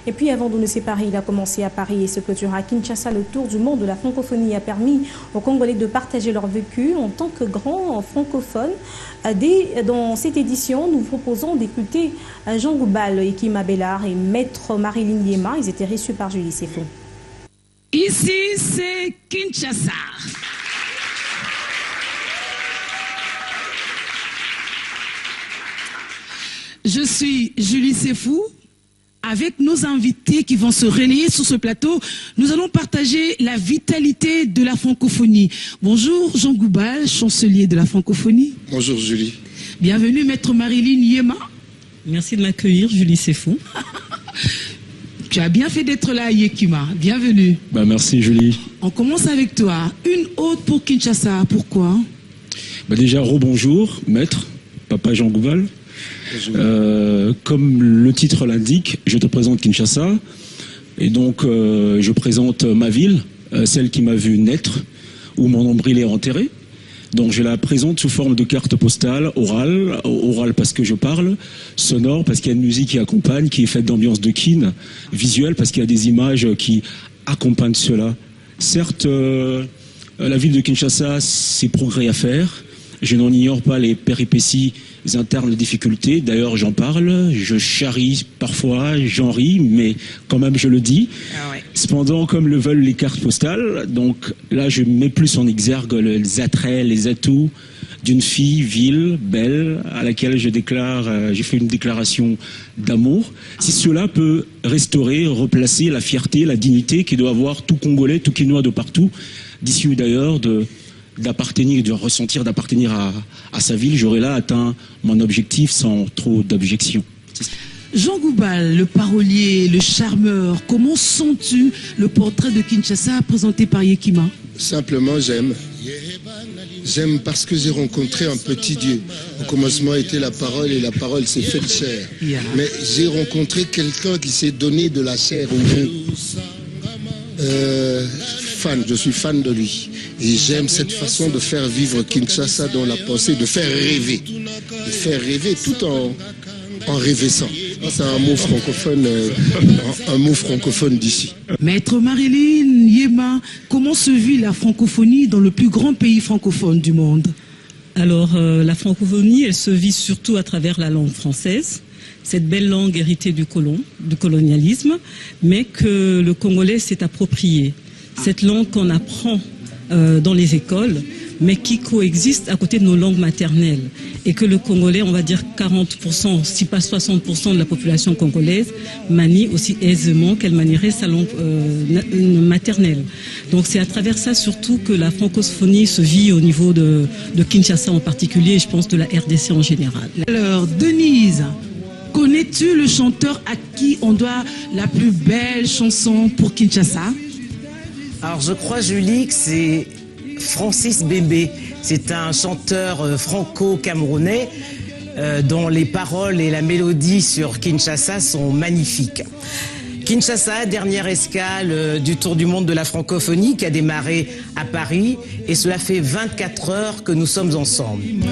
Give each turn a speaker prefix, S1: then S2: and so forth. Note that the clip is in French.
S1: Et puis avant de nous séparer, il a commencé à Paris et se clôtura à Kinshasa. Le tour du monde de la francophonie a permis aux Congolais de partager leur vécu en tant que grands francophones. Dans cette édition, nous proposons d'écouter Jean Goubal, Ekima Bellard et Maître Marilyn Yema. Ils étaient reçus par Julie Sefo.
S2: Ici, c'est Kinshasa. Je suis Julie Sefou. Avec nos invités qui vont se relayer sur ce plateau, nous allons partager la vitalité de la francophonie. Bonjour Jean Goubal, chancelier de la francophonie.
S3: Bonjour Julie.
S2: Bienvenue Maître Marilyn Yema.
S4: Merci de m'accueillir Julie Sefou.
S2: Tu as bien fait d'être là Yekima, bienvenue.
S3: Merci Julie.
S2: On commence avec toi. Une ode pour Kinshasa, pourquoi?
S3: Déjà rebonjour Maître, Papa Jean Goubal. Comme le titre l'indique, je te présente Kinshasa et donc je présente ma ville, celle qui m'a vu naître, où mon nombril est enterré. Donc je la présente sous forme de carte postale, orale parce que je parle, sonore parce qu'il y a une musique qui accompagne, qui est faite d'ambiance de kin, visuelle parce qu'il y a des images qui accompagnent cela. Certes, la ville de Kinshasa, c'est progrès à faire. Je n'en ignore pas les péripéties internes, les difficultés. D'ailleurs, j'en parle, je charrie parfois, j'en ris, mais quand même, je le dis.
S2: Ah ouais.
S3: Cependant, comme le veulent les cartes postales, donc là, je mets plus en exergue les attraits, les atouts d'une fille ville, belle, à laquelle j'ai fait une déclaration d'amour. Si cela peut restaurer, replacer la fierté, la dignité qui doit avoir tout Congolais, tout Quinois de partout, d'ici ou d'ailleurs, d'appartenir, de ressentir d'appartenir à sa ville, j'aurais là atteint mon objectif sans trop d'objections.
S2: Jean Goubal, le parolier, le charmeur, comment sens-tu le portrait de Kinshasa présenté par Yekima?
S5: Simplement, j'aime. J'aime parce que j'ai rencontré un petit Dieu. Au commencement était la parole et la parole s'est faite chair.
S2: Yeah.
S5: Mais j'ai rencontré quelqu'un qui s'est donné de la chair au vous. Je suis fan de lui. Et j'aime cette façon de faire vivre Kinshasa dans la pensée, de faire rêver. De faire rêver tout en rêvessant. C'est un mot francophone d'ici.
S2: Maître Marilyn Yema, comment se vit la francophonie dans le plus grand pays francophone du monde?
S4: Alors, la francophonie, elle se vit surtout à travers la langue française, cette belle langue héritée du colonialisme, mais que le Congolais s'est approprié. Cette langue qu'on apprend dans les écoles, mais qui coexiste à côté de nos langues maternelles. Et que le Congolais, on va dire 40%, si pas 60% de la population congolaise, manie aussi aisément qu'elle manierait sa langue maternelle. Donc c'est à travers ça surtout que la francophonie se vit au niveau de Kinshasa en particulier, et je pense de la RDC en général.
S2: Alors, Denise, connais-tu le chanteur à qui on doit la plus belle chanson pour Kinshasa?
S6: Alors je crois, Julie, que c'est Francis Bébé. C'est un chanteur franco-camerounais dont les paroles et la mélodie sur Kinshasa sont magnifiques. Kinshasa, dernière escale du Tour du monde de la francophonie qui a démarré à Paris, et cela fait 24 heures que nous sommes ensemble.